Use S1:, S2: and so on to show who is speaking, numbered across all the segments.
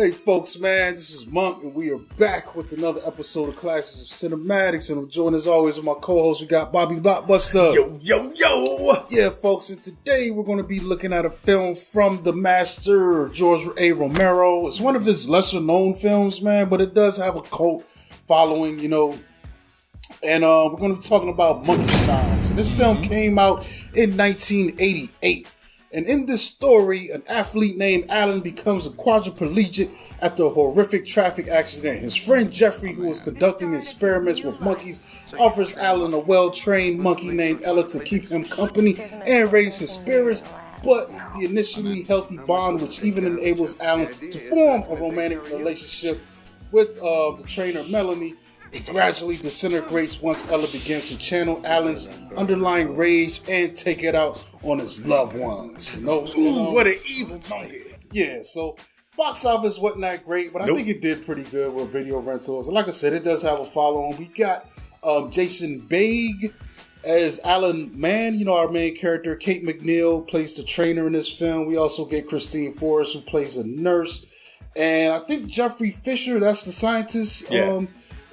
S1: Hey folks, man, this is Monk, and we are back with another episode of Classes of Cinematics, and I'm joined as always with my co-host. We got Bobby Blockbuster.
S2: Yo!
S1: Yeah, folks, and today we're going to be looking at a film from the master, George A Romero. It's one of his lesser-known films, man, but it does have a cult following, you know. And we're going to be talking about Monkey Shines. And this film came out in 1988. And in this story, an athlete named Allan becomes a quadriplegic after a horrific traffic accident. His friend Geoffrey, who was conducting experiments with monkeys, offers Allan a well-trained monkey named Ella to keep him company and raise his spirits. But the initially healthy bond, which even enables Allan to form a romantic relationship with the trainer Melanie, it gradually disintegrates once Ella begins to channel Allan's underlying rage and take it out on his loved ones. You know,
S2: what an evil monkey.
S1: Yeah, so box office wasn't that great, but I think it did pretty good with video rentals. And like I said, it does have a follow-on. We got Jason Beghe as Allan Mann, you know, our main character. Kate McNeil plays the trainer in this film. We also get Christine Forrest, who plays a nurse. And I think Geoffrey Fisher, that's the scientist.
S2: Yeah.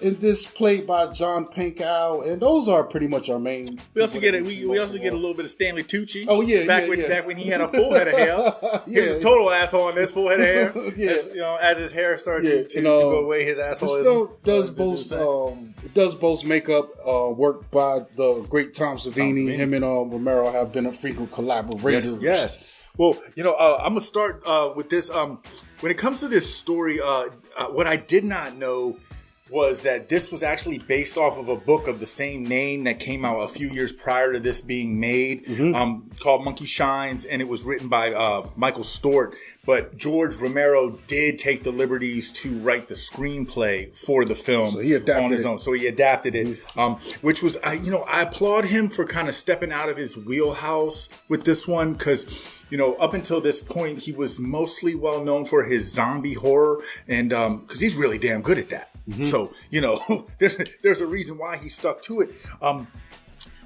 S1: In this, played by John Pankow, and those are pretty much our main.
S2: We also get we also get a little bit of Stanley Tucci.
S1: Oh yeah,
S2: back when he had a full head of hair. He was a total asshole on this full head of hair. As his hair started to go away, his asshole.
S1: This film does boast makeup work by the great Tom Savini. Him and Romero have been a frequent collaborators.
S2: Yes. Well, I'm gonna start with this. When it comes to this story, what I did not know was that this was actually based off of a book of the same name that came out a few years prior to this being made, called Monkey Shines, and it was written by Michael Stort. But George Romero did take the liberties to write the screenplay for the film on his own. So he adapted it, which was, I applaud him for kind of stepping out of his wheelhouse with this one, because up until this point, he was mostly well known for his zombie horror, and because he's really damn good at that. So, there's a reason why he stuck to it.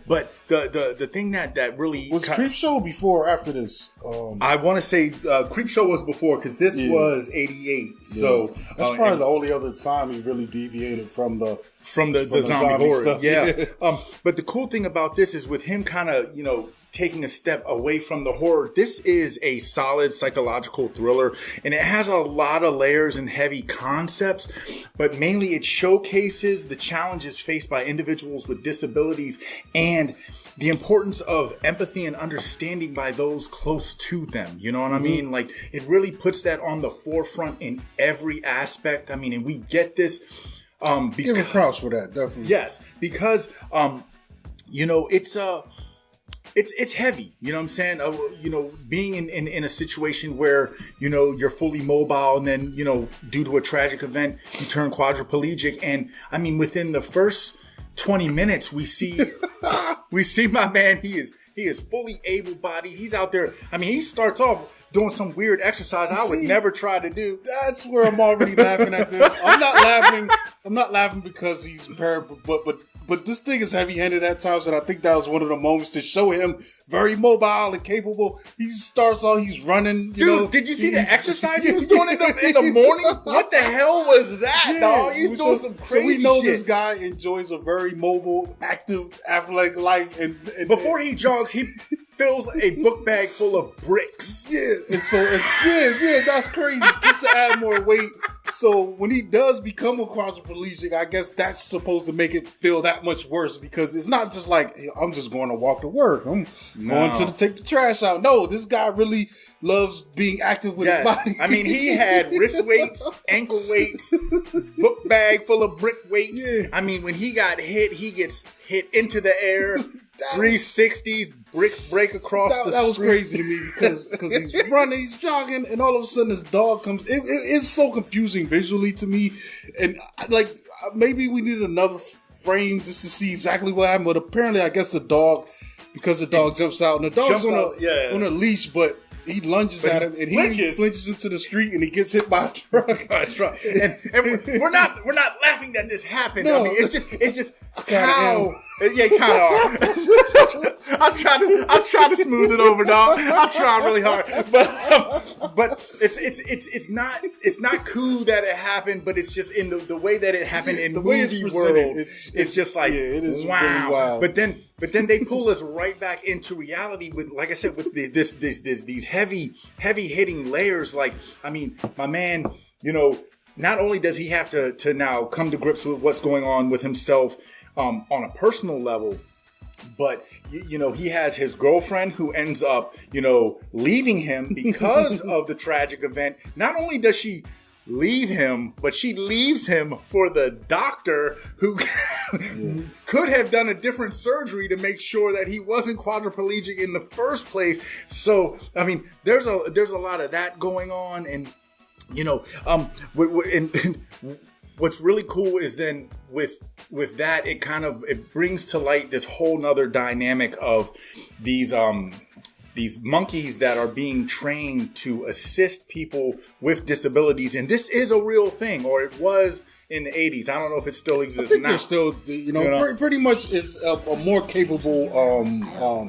S2: But the thing that really
S1: was Creepshow before or after this?
S2: I want to say Creepshow was before, because this was 88. Yeah. So
S1: that's probably the only other time he really deviated from the
S2: zombie horror
S1: stuff.
S2: Yeah. But the cool thing about this is, with him kind of taking a step away from the horror, this is a solid psychological thriller, and it has a lot of layers and heavy concepts, but mainly it showcases the challenges faced by individuals with disabilities and the importance of empathy and understanding by those close to them. You know what I mean? Like, it really puts that on the forefront in every aspect. I mean, and we get this
S1: give him props for that, definitely.
S2: Yes, because it's heavy. You know what I'm saying? Being in a situation where you're fully mobile, and then due to a tragic event you turn quadriplegic, and I mean, within the first 20 minutes we see my man. He is fully able-bodied. He's out there. I mean, he starts off doing some weird exercise I would never try to do.
S1: That's where I'm already laughing at this. I'm not laughing because he's impaired, but this thing is heavy-handed at times, and I think that was one of the moments to show him very mobile and capable. He starts off, he's running.
S2: Dude, did you see the exercise he was doing in the morning? What the hell was that, dog? He's doing some crazy shit.
S1: So we know this guy enjoys a very mobile, active, athletic life. And
S2: before he jogs, he fills a book bag full of bricks.
S1: Yeah, and so that's crazy. Just to add more weight. So when he does become a quadriplegic, I guess that's supposed to make it feel that much worse, because it's not just like, hey, I'm just going to walk to work. I'm going to take the trash out. No, this guy really loves being active with his body.
S2: I mean, he had wrist weights, ankle weights, book bag full of brick weights. Yeah. I mean, when he got hit, he gets hit into the air, 360s, bricks break across the street.
S1: That was crazy to me, because he's running, he's jogging, and all of a sudden his dog comes. It's so confusing visually to me, and maybe we needed another frame just to see exactly what happened. But apparently, I guess the dog jumps out, and the dog's on a leash, but he lunges at him, and he flinches into the street, and he gets hit by a truck.
S2: And we're not laughing shocking that this happened.
S1: No.
S2: I mean, it's just
S1: kinda
S2: how.
S1: am.
S2: Yeah, you kind of are. I'm trying to smooth it over, dog. I'm trying really hard, but it's not cool that it happened, but it's just in the way that it happened in the movie world. It's just like,
S1: it is
S2: wow.
S1: really wild.
S2: But then they pull us right back into reality with, like I said, with these heavy hitting layers. Like, I mean, my man, you know, not only does he have to now come to grips with what's going on with himself on a personal level, but you know, he has his girlfriend who ends up, you know, leaving him because of the tragic event. Not only does she leave him, but she leaves him for the doctor who could have done a different surgery to make sure that he wasn't quadriplegic in the first place. So, I mean, there's a lot of that going on, and you know, what's really cool is then with that, it brings to light this whole nother dynamic of these monkeys that are being trained to assist people with disabilities. And this is a real thing, or it was in the 80s. I don't know if it still exists
S1: I think
S2: now.
S1: they're still, you know, pretty much is a more capable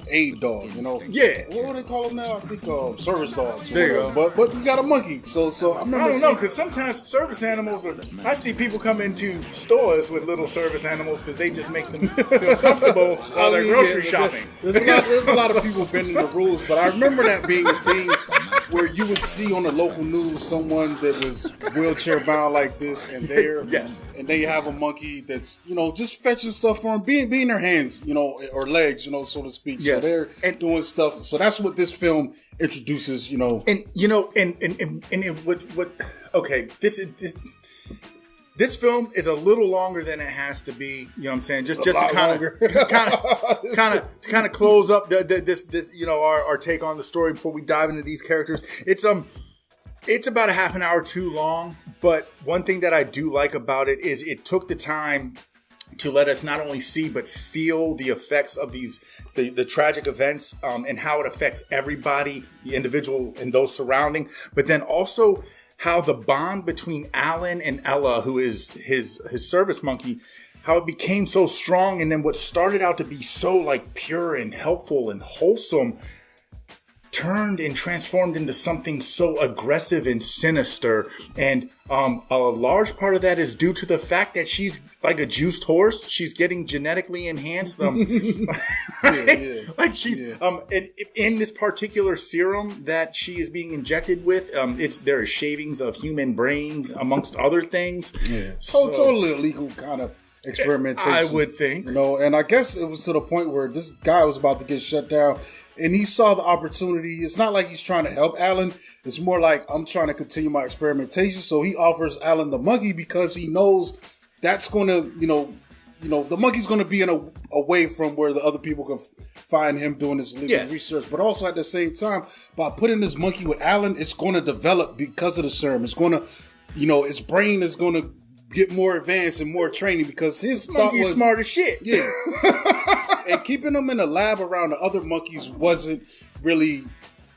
S1: aid dog, you know.
S2: Yeah.
S1: What do they call them now? I think service dogs.
S2: There you go.
S1: But you got a monkey, so I remember.
S2: I don't know, because sometimes service animals I see people come into stores with little service animals because they just make them feel comfortable while they're grocery shopping.
S1: There's a lot of people bending the rules, but I remember that being a thing where you would see on the local news someone that was wheelchair bound like this, and and they have a monkey that's, you know, just fetching stuff for them, being their hands, you know, or legs, you know, so to speak. So they're doing stuff. So that's what this film introduces, you know.
S2: And you know, okay, this film is a little longer than it has to be. You know what I'm saying? Just to kind of close up this you know, our take on the story before we dive into these characters. It's about a half an hour too long, but one thing that I do like about it is it took the time to let us not only see but feel the effects of the tragic events and how it affects everybody, the individual and those surrounding, but then also how the bond between Allan and Ella, who is his service monkey, how it became so strong, and then what started out to be so like pure and helpful and wholesome turned and transformed into something so aggressive and sinister. And a large part of that is due to the fact that she's like a juiced horse. She's getting genetically enhanced. Like she's in this particular serum that she is being injected with. There are shavings of human brains amongst other things.
S1: Yeah, totally illegal kind of experimentation,
S2: I would think.
S1: You know, and I guess it was to the point where this guy was about to get shut down, and he saw the opportunity. It's not like he's trying to help Allan. It's more like, I'm trying to continue my experimentation. So he offers Allan the monkey because he knows that's going to, you know, the monkey's going to be away from where the other people can find him doing his legal research. But also at the same time, by putting this monkey with Allan, it's going to develop because of the serum. It's going to, you know, its brain is going to get more advanced and more training because his thought was
S2: smart as shit.
S1: Yeah. And keeping him in the lab around the other monkeys wasn't really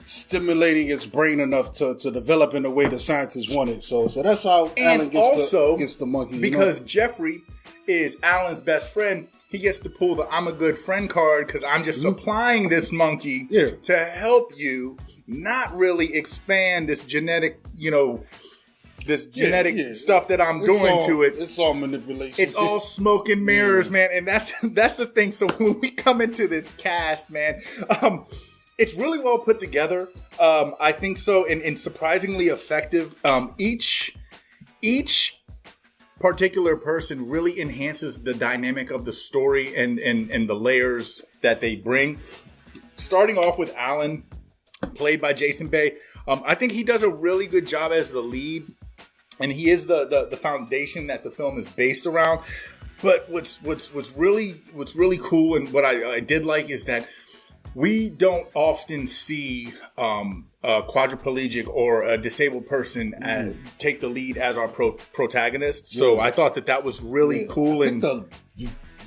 S1: stimulating his brain enough to develop in the way the scientists wanted. So that's how Allan gets the monkey.
S2: Because Geoffrey is Allan's best friend, he gets to pull the I'm a good friend card because I'm just supplying this monkey to help you not really expand this genetic, you know, this genetic stuff that I'm doing to it.
S1: It's all manipulation.
S2: It's all smoke and mirrors, man. And that's the thing. So when we come into this cast, man, it's really well put together. I think so, and surprisingly effective. Each particular person really enhances the dynamic of the story and the layers that they bring. Starting off with Allan, played by Jason Beghe. I think he does a really good job as the lead. And he is the foundation that the film is based around. But what's really cool and what I did like is that we don't often see a quadriplegic or a disabled person take the lead as our protagonist. So I thought that was really cool.
S1: I think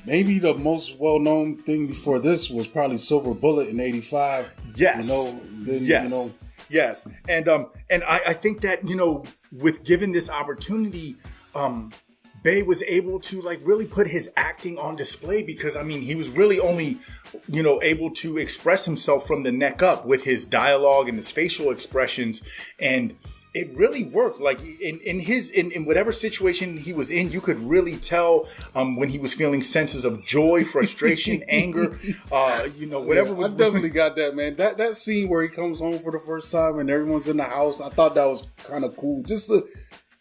S1: maybe the most well-known thing before this was probably Silver Bullet in '85.
S2: Yes.
S1: You know, then,
S2: yes.
S1: You know,
S2: yes. And I think that, you know, with given this opportunity, Beghe was able to like really put his acting on display, because I mean, he was really only, able to express himself from the neck up with his dialogue and his facial expressions. And it really worked. Like in whatever situation he was in, you could really tell when he was feeling senses of joy, frustration, anger, whatever was.
S1: I definitely got that, man. That scene where he comes home for the first time and everyone's in the house, I thought that was kind of cool. Just to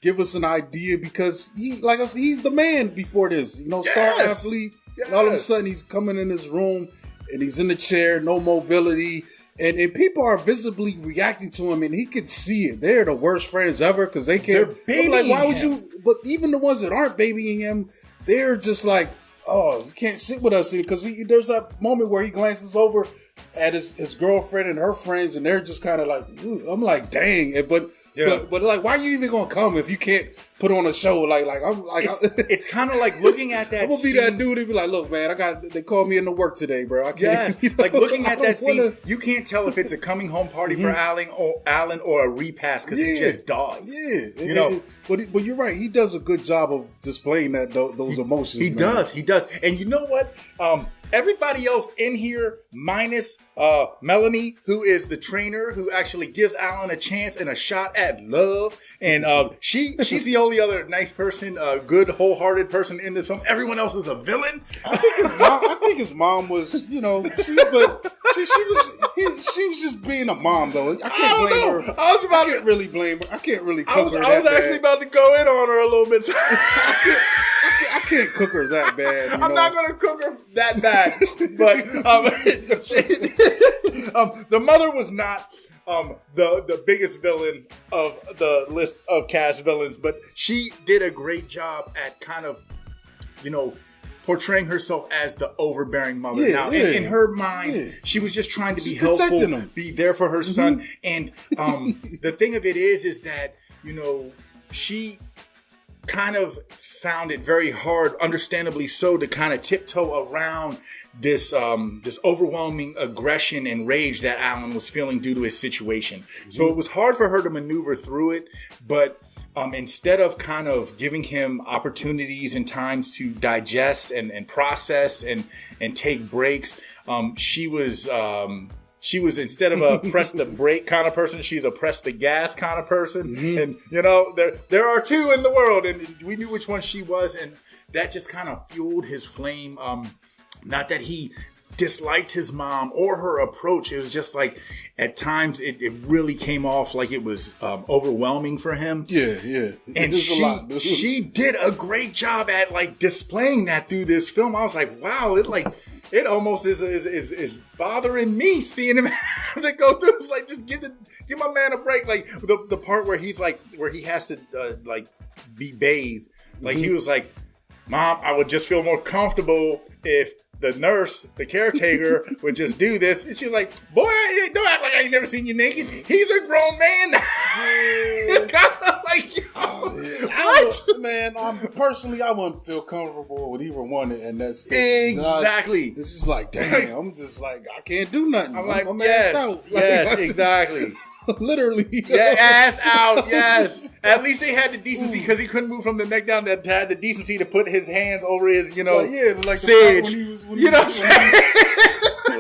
S1: give us an idea, because like I said, he's the man before this, star athlete. Yes. And all of a sudden he's coming in his room and he's in the chair, no mobility. And people are visibly reacting to him, and he could see it. They're the worst friends ever because they can't.
S2: They're
S1: like, why would you? But even the ones that aren't babying him, they're just like, oh, you can't sit with us, because there's that moment where he glances over at his girlfriend and her friends, and they're just kind of like, I'm like, dang, but like, why are you even gonna come if you can't put on a show? It's
S2: kind of like looking at that.
S1: I'm gonna be that dude and be like, look, man, they called me into work today, bro. I can't.
S2: Yes, like looking at that scene, you can't tell if it's a coming home party for Allan or a repass, because he just died.
S1: Yeah, but you're right. He does a good job of displaying those emotions.
S2: He does. And you know what? Everybody else in here, minus Melanie, who is the trainer who actually gives Allan a chance and a shot at love, and she's the only other nice person, good, wholehearted person in this film. Everyone else is a villain.
S1: I think his mom was, she was just being a mom, though. I can't blame her. I can't really blame her. I can't really cook her.
S2: I was actually about to go in on her a little bit.
S1: I can't cook her that bad.
S2: I'm not going to cook her that bad, but the mother was not the biggest villain of the list of cast villains, but she did a great job at kind of, portraying herself as the overbearing mother. In her mind, she was just trying to be helpful, be there for her son. And the thing of it is that, she kind of found it very hard, understandably so, to kind of tiptoe around this overwhelming aggression and rage that Allan was feeling due to his situation. So it was hard for her to maneuver through it, but instead of kind of giving him opportunities and times to digest and process and take breaks, she was instead of a press the brake kind of person, she's a press the gas kind of person. And there are two in the world, and we knew which one she was, and that just kind of fueled his flame. Not that he disliked his mom or her approach. It was just like at times it really came off like it was overwhelming for him.
S1: Yeah.
S2: And she did a great job at like displaying that through this film. I was like, wow, it almost is bothering me seeing him have to go through. It's like, just give my man a break. Like the part where he has to be bathed. Like he was like, Mom, I would just feel more comfortable if the nurse, the caretaker, would just do this. And she's like, boy, don't act like I ain't never seen you naked. He's a grown man. It's kind of like, what?
S1: Man, I wouldn't feel comfortable with either one. And that's
S2: exactly.
S1: This is like, damn, I'm just like, I can't do nothing.
S2: I'm like,
S1: I'm
S2: yes,
S1: out.
S2: Yes, exactly.
S1: Literally.
S2: Yeah, ass out, yes. At least they had the decency, because he couldn't move from the neck down, that had the decency to put his hands over his,
S1: like
S2: sage.
S1: When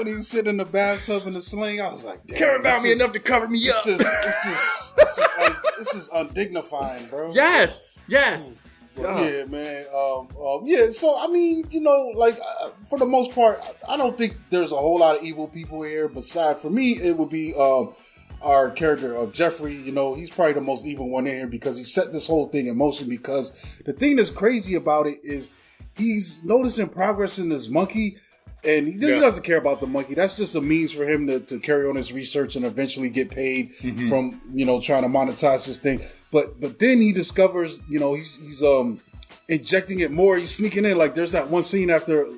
S1: he was sitting in the bathtub in the sling, I was like, damn.
S2: Care about me enough to cover me up.
S1: This is undignifying, bro.
S2: Yes.
S1: Yeah, man. So I mean, for the most part, I don't think there's a whole lot of evil people here. Besides, for me, it would be our character of Geoffrey. He's probably the most evil one in here, because he set this whole thing in motion. Because the thing that's crazy about it is he's noticing progress in this monkey, and he doesn't care about the monkey. That's just a means for him to carry on his research and eventually get paid from trying to monetize this thing. But then he discovers he's injecting it more. He's sneaking in. Like there's that one scene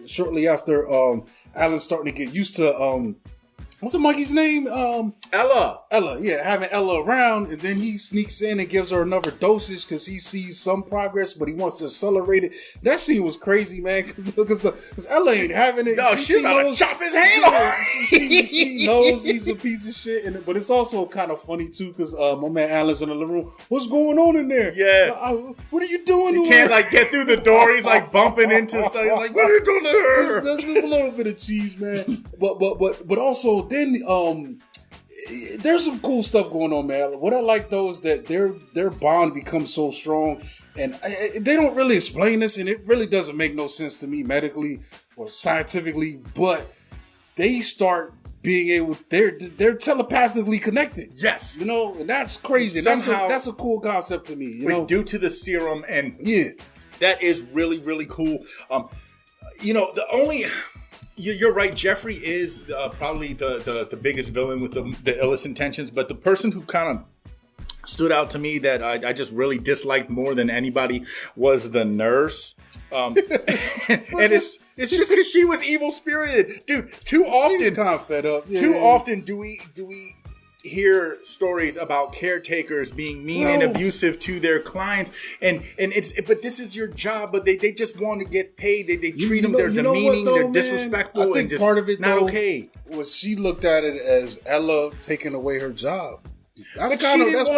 S1: shortly after Allan's starting to get used to what's the monkey's name?
S2: Ella.
S1: Yeah, having Ella around, and then he sneaks in and gives her another dosage because he sees some progress, but he wants to accelerate it. That scene was crazy, man, because Ella ain't having it.
S2: No, she knows, chop his hand off.
S1: She knows he's a piece of shit, but it's also kind of funny too because my man Allan's in the living room. What's going on in there?
S2: Yeah.
S1: What are you doing?
S2: He can't like get through the door. He's like bumping into stuff. He's like, what are you doing to her?
S1: There's just a little bit of cheese, man. But also then there's some cool stuff going on, man. What I like though is that their bond becomes so strong, and they don't really explain this, and it really doesn't make no sense to me medically or scientifically. But they start being able, they're telepathically connected.
S2: Yes,
S1: you know, and that's crazy. That's a cool concept to me. You know,
S2: due to the serum, and
S1: yeah,
S2: that is really really cool. You know, the only. You're right. Geoffrey is probably the biggest villain with the illest intentions, but the person who kind of stood out to me that I just really disliked more than anybody was the nurse. And it's just because she was evil spirited, dude. Too often,
S1: she's kind of fed up.
S2: Too often do we hear stories about caretakers being mean and abusive to their clients, and but this is your job, but they just want to get paid. They treat them, they're demeaning, they're disrespectful,
S1: I think
S2: and just
S1: part of it
S2: not
S1: though,
S2: okay.
S1: Was she looked at it as Ella taking away her job. That's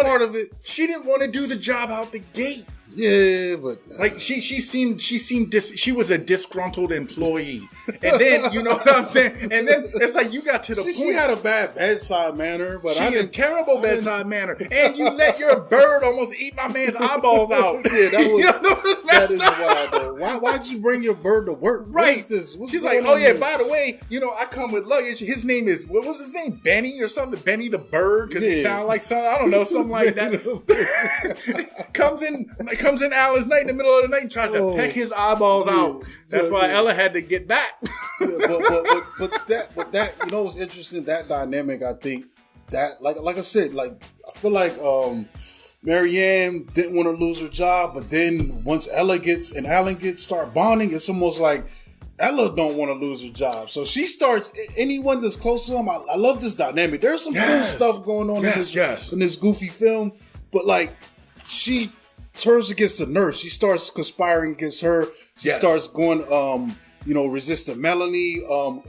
S1: part of it.
S2: She didn't want to do the job out the gate.
S1: Yeah, but
S2: like she was a disgruntled employee, and then you know what I'm saying. And then it's like you got to the point.
S1: She had a bad bedside manner, but
S2: she had a terrible bedside manner, and you let your bird almost eat my man's eyeballs out.
S1: Yeah, that is
S2: wild.
S1: Though. Why'd you bring your bird to work?
S2: Right.
S1: She's
S2: like, oh yeah, by the way, you know I come with luggage. His name is what was his name? Benny or something? Benny the bird because he sounded like something. I don't know, something like that. Comes in Allan's night in the middle of the night and tries to peck his eyeballs out. That's why Ella had to get back.
S1: but that you know what's interesting? That dynamic, I think that like I said, like I feel like Marianne didn't want to lose her job, but then once Ella gets and Allan start bonding, it's almost like Ella don't want to lose her job, so she starts. Anyone that's close to him, I love this dynamic. There's some cool stuff going on in this goofy film, but like she turns against the nurse. She starts conspiring against her. She starts going, resisting Melanie.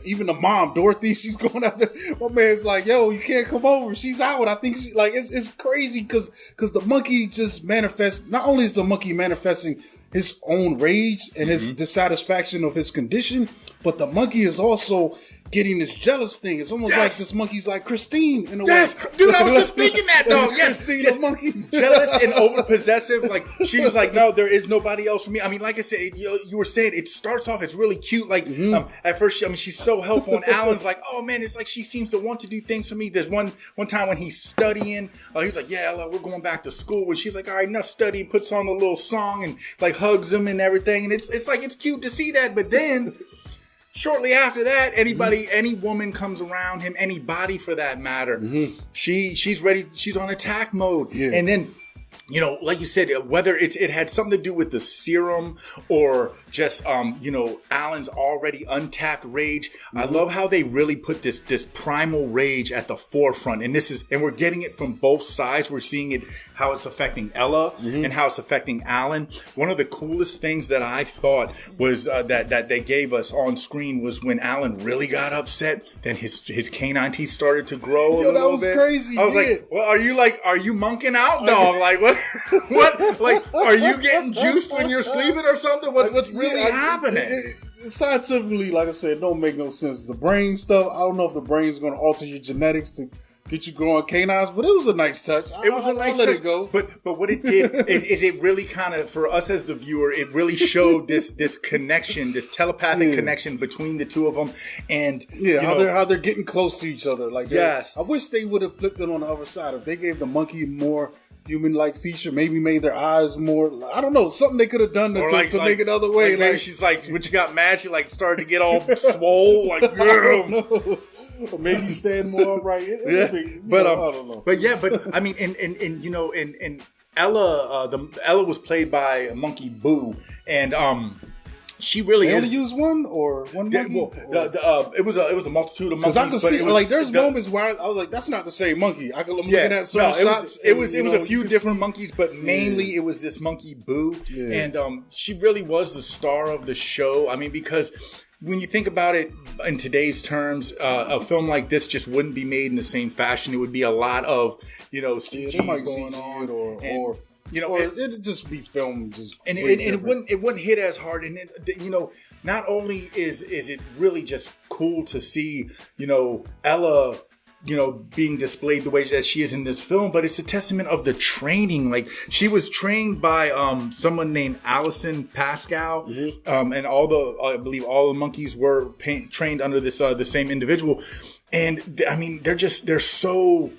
S1: Even the mom, Dorothy, she's going after. My man's like, yo, you can't come over. She's out. I think it's crazy because the monkey just manifests. Not only is the monkey manifesting his own rage and his dissatisfaction of his condition, but the monkey is also getting this jealous thing. It's almost like this monkey's like Christine in a way.
S2: Dude, I was just thinking that though.
S1: Christine of monkeys.
S2: Jealous and overpossessive. Like she's like, no, there is nobody else for me. I mean, like I said, you were saying it starts off, it's really cute. Like at first, she's so helpful, and Allan's like, oh man, it's like she seems to want to do things for me. There's one time when he's studying, he's like, yeah, we're going back to school, and she's like, all right, enough studying. Puts on a little song and like hugs him and everything, and it's like it's cute to see that, but then. Shortly after that, any woman comes around him, anybody for that matter, she's ready. She's on attack mode, and then. You know, like you said, whether it had something to do with the serum or just, Allan's already untapped rage. I love how they really put this primal rage at the forefront. And we're getting it from both sides. We're seeing it, how it's affecting Ella and how it's affecting Allan. One of the coolest things that I thought was that they gave us on screen was when Allan really got upset. Then his canine teeth started to grow a little bit.
S1: That was crazy.
S2: I was like, well, are you monking out, dog? Like, what? What? Like, are you getting juiced when you're sleeping or something? What's really happening?
S1: Scientifically, like I said, it don't make no sense. The brain stuff, I don't know if the brain's going to alter your genetics to get you growing canines, but it was a nice touch.
S2: It was a nice touch. Let it go. But what it did is it really kind of, for us as the viewer, it really showed this connection, this telepathic connection between the two of them, and
S1: how they're getting close to each other. Like, I wish they would have flipped it on the other side. If they gave the monkey more human-like feature, maybe made their eyes more, I don't know, something they could have done to make it other way.
S2: Like maybe she's like, when she got mad, she like started to get all swole, like,
S1: or maybe stand more upright.
S2: I don't know. But I mean, and Ella, Ella was played by Monkey Boo, and she really
S1: they
S2: is.
S1: only use one or one monkey?
S2: It was a multitude of monkeys.
S1: Because I could see, like, there's moments where I was like, that's not the same monkey. I'm looking at certain shots.
S2: It was a few different monkeys, but mainly it was this monkey Boo, and she really was the star of the show. I mean, because when you think about it in today's terms, a film like this just wouldn't be made in the same fashion. It would be a lot of CG going on, or
S1: it'd just be filmed
S2: and it wouldn't hit as hard. And not only is it really just cool to see Ella being displayed the way that she is in this film, but it's a testament of the training. Like, she was trained by someone named Allan Pascal, and I believe all the monkeys were trained under this the same individual. And I mean, they're so.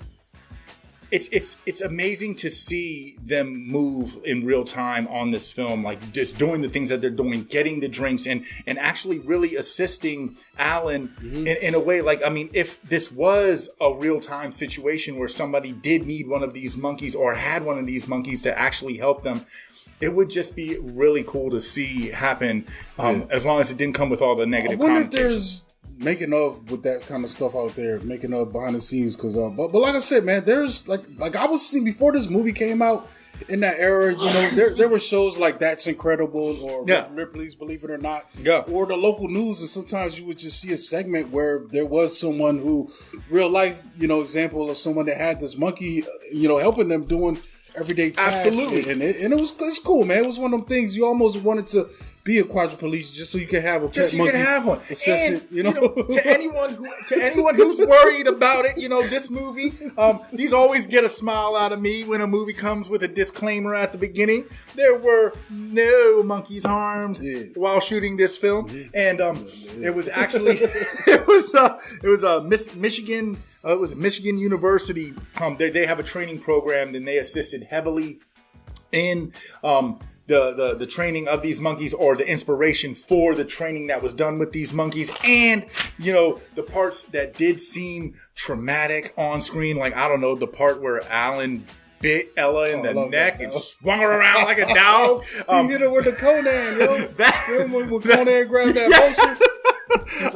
S2: It's amazing to see them move in real time on this film, like just doing the things that they're doing, getting the drinks, and actually really assisting Allan in a way. Like, I mean, if this was a real time situation where somebody did need one of these monkeys or had one of these monkeys to actually help them, it would just be really cool to see happen, as long as it didn't come with all the negative connotations.
S1: Making of with that kind of stuff out there, making of behind the scenes, because but like I said, man, there's like I was seeing before this movie came out in that era, there were shows like That's Incredible or Ripley's Believe It or Not, or the local news, and sometimes you would just see a segment where there was someone who, real life, example of someone that had this monkey, helping them doing everyday tasks.
S2: Absolutely.
S1: And it's cool, man. It was one of them things you almost wanted to be a quadriplegic just so you can have a pet monkey.
S2: Can have one.
S1: And
S2: to anyone who's worried about it, this movie, these always get a smile out of me when a movie comes with a disclaimer at the beginning. There were no monkeys harmed while shooting this film, and it was actually Michigan. It was Michigan University. They have a training program, and they assisted heavily in the training of these monkeys, or the inspiration for the training that was done with these monkeys, and the parts that did seem traumatic on screen, like, I don't know, the part where Allan bit Ella in the neck and swung her around like a dog.
S1: He hit her with the Conan, when Conan grabbed that poster.
S2: I was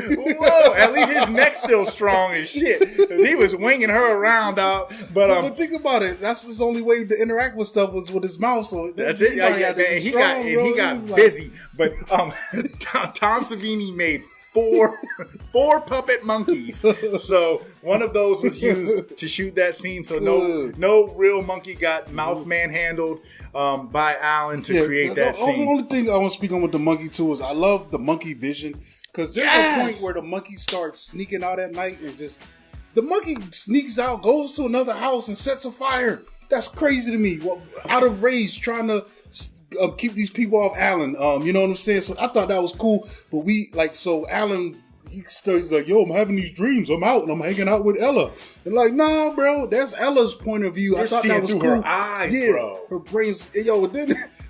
S2: like, whoa. At least his neck's still strong as shit. Because he was winging her around, dog.
S1: But think about it. That's his only way to interact with stuff was with his mouth. So
S2: that's it. Man, he got busy. But Tom Savini made four puppet monkeys. So one of those was used to shoot that scene. So no real monkey got mouth manhandled by Allan to create that scene.
S1: The only thing I want to speak on with the monkey too is I love the monkey vision, because there's a point where the monkey starts sneaking out at night and just the monkey sneaks out, goes to another house and sets a fire. That's crazy to me. Well, out of rage, trying to keep these people off Allan. You know what I'm saying? So I thought that was cool. But Allan, he's like, yo, I'm having these dreams. I'm out and I'm hanging out with Ella. And like, nah, bro, that's Ella's point of view. I thought that was cool.
S2: Her eyes, bro.
S1: Her brains.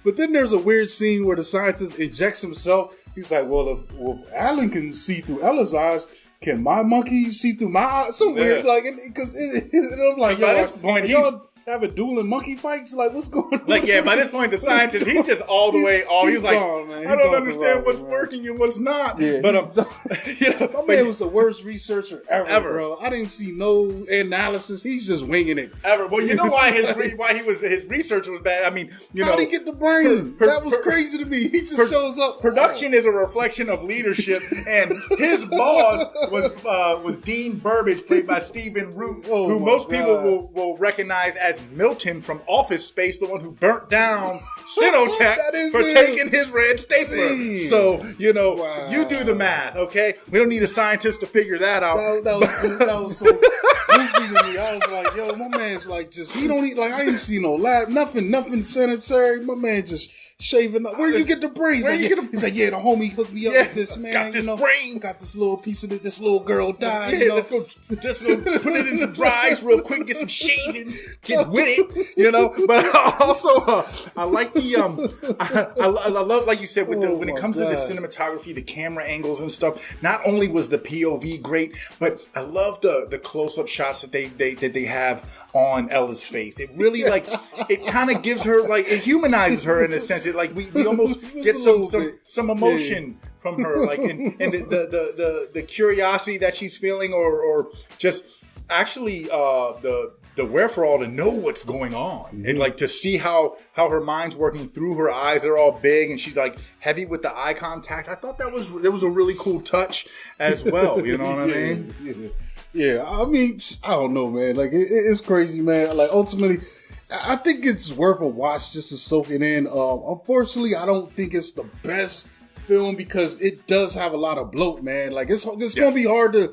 S1: But then there's a weird scene where the scientist injects himself. He's like, well, if Allan can see through Ella's eyes, can my monkey see through my eyes? So weird, like, because I'm like,
S2: by this point,
S1: y'all having dueling monkey fights? Like, what's going on?
S2: Like, by this point, the scientist, he's just all the way off. He's like, gone, I don't understand what's working and what's not. Yeah, but
S1: my man was the worst researcher ever, bro. I didn't see no analysis. He's just winging it.
S2: Ever. Well, you know why his research was bad? I mean,
S1: how'd he get the brain? That was crazy to me. He just shows up.
S2: Production is a reflection of leadership, and his boss was Dean Burbage, played by Stephen Root, who most people will recognize as Milton from Office Space, the one who burnt down Cinotech for taking his red stapler. So, you do the math, okay? We don't need a scientist to figure that out.
S1: That was so goofy to me. I was like, yo, my man's like, he don't eat, like, I ain't see no lab, nothing sanitary. My man just shaving up. Where you get the brains? He's like, yeah, the homie hooked me up with this, man.
S2: Got this brain.
S1: Got this little piece of it. This little girl died.
S2: Let's go put it in some dry ice real quick, get some shavings, get with it, But also, I like the I love, like you said, when it comes to the cinematography, the camera angles and stuff. Not only was the POV great, but I love the close up shots that they have on Ella's face. It really it kind of gives her, like, it humanizes her in a sense. sometimes. It like we almost get some emotion from her, like and the curiosity that she's feeling, or just actually the wherefore to know what's going on, and like to see how her mind's working through her eyes. They're all big, and she's like heavy with the eye contact. I thought that was a really cool touch as well. You know what I mean?
S1: Yeah. I mean, I don't know, man. Like it's crazy, man. Like ultimately, I think it's worth a watch just to soak it in. Unfortunately, I don't think it's the best film because it does have a lot of bloat, man. Like it's gonna be hard to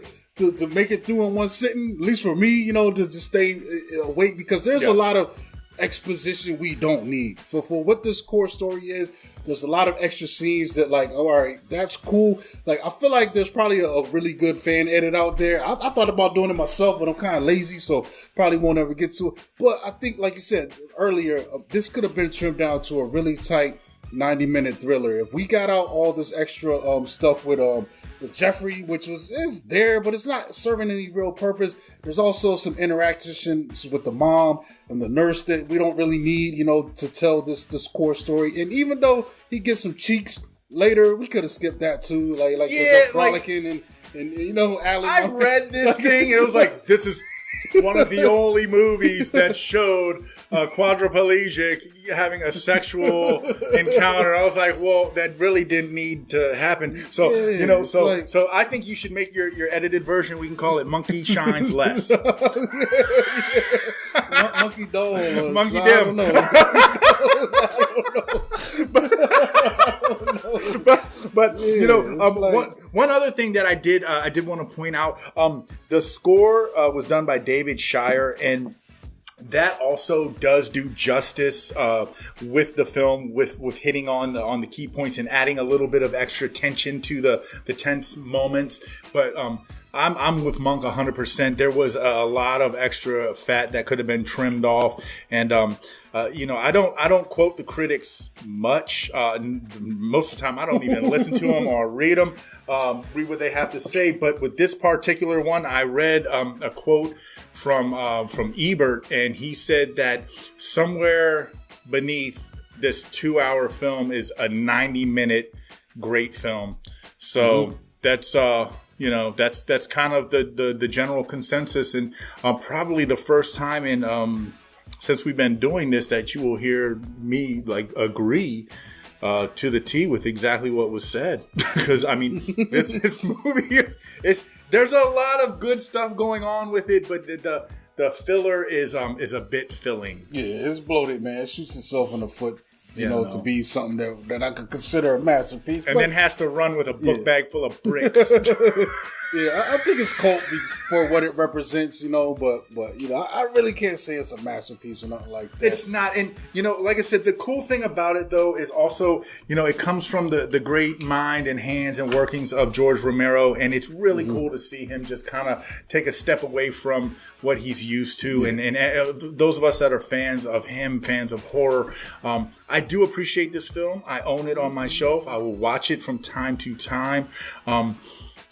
S1: make it through in one sitting, at least for me, you know, to just stay awake, because there's a lot of exposition we don't need. For what this core story is, there's a lot of extra scenes that, like, all right, that's cool. Like, I feel like there's probably a really good fan edit out there. I thought about doing it myself, but I'm kind of lazy, so probably won't ever get to it. But I think, like you said earlier, this could have been trimmed down to a really tight 90-minute thriller. If we got out all this extra stuff with Geoffrey, which is there, but it's not serving any real purpose. There's also some interactions with the mom and the nurse that we don't really need, you know, to tell this core story. And even though he gets some cheeks later, we could have skipped that too, like the frolicking and you know, Allan.
S2: I read this thing and it was like, this is one of the only movies that showed a quadriplegic having a sexual encounter. I was like, well, that really didn't need to happen. So, you know, so I think you should make your edited version. We can call it Monkey Shines Less.
S1: Monkey Dole.
S2: Monkey Dim. But you know, one other thing that I did want to point out, the score was done by David Shire, and that also does do justice with the film, with hitting on the key points and adding a little bit of extra tension to the tense moments. But I'm with Monk 100%. There was a lot of extra fat that could have been trimmed off, and you know, I don't quote the critics much. Most of the time, I don't even listen to them or read them, read what they have to say. But with this particular one, I read a quote from Ebert, and he said that somewhere beneath this 2-hour film is a 90-minute great film. So that's you know, that's kind of the general consensus, and probably the first time in since we've been doing this that you will hear me like agree to the T with exactly what was said. Because I mean, this movie is there's a lot of good stuff going on with it, but the filler is a bit filling.
S1: Yeah, it's bloated, man. It shoots itself in the foot. You know, to be something that I could consider a masterpiece.
S2: And then has to run with a book bag full of bricks.
S1: Yeah, I think it's cult for what it represents, you know, but you know, I really can't say it's a masterpiece or nothing like that.
S2: It's not. And, you know, like I said, the cool thing about it, though, is also, you know, it comes from the great mind and hands and workings of George Romero. And it's really cool to see him just kind of take a step away from what he's used to. Yeah. And those of us that are fans of him, fans of horror, I do appreciate this film. I own it on my shelf. I will watch it from time to time.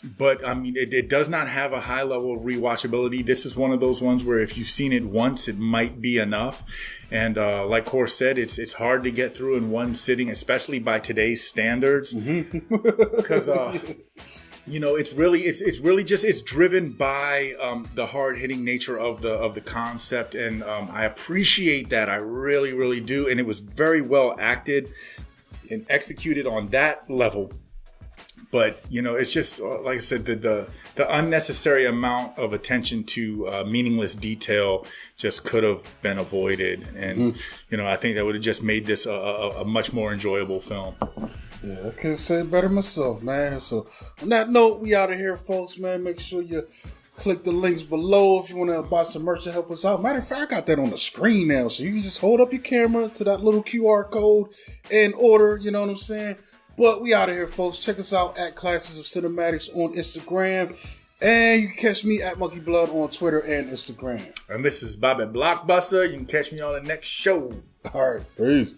S2: But I mean, it does not have a high level of rewatchability. This is one of those ones where if you've seen it once, it might be enough. And like Cor said, it's hard to get through in one sitting, especially by today's standards. Because you know, it's really just driven by the hard hitting nature of the concept, and I appreciate that. I really, really do. And it was very well acted and executed on that level. But, you know, it's just, like I said, the unnecessary amount of attention to meaningless detail just could have been avoided. And, you know, I think that would have just made this a much more enjoyable film.
S1: Yeah, I can't say it better myself, man. So, on that note, we out of here, folks, man. Make sure you click the links below if you want to buy some merch to help us out. Matter of fact, I got that on the screen now. So you can just hold up your camera to that little QR code and order, you know what I'm saying? But we out of here, folks. Check us out at Classes of Cinematics on Instagram. And you can catch me at Monkey Blood on Twitter and Instagram.
S2: And this is Bobb at Blockbuster. You can catch me on the next show.
S1: All right. Peace.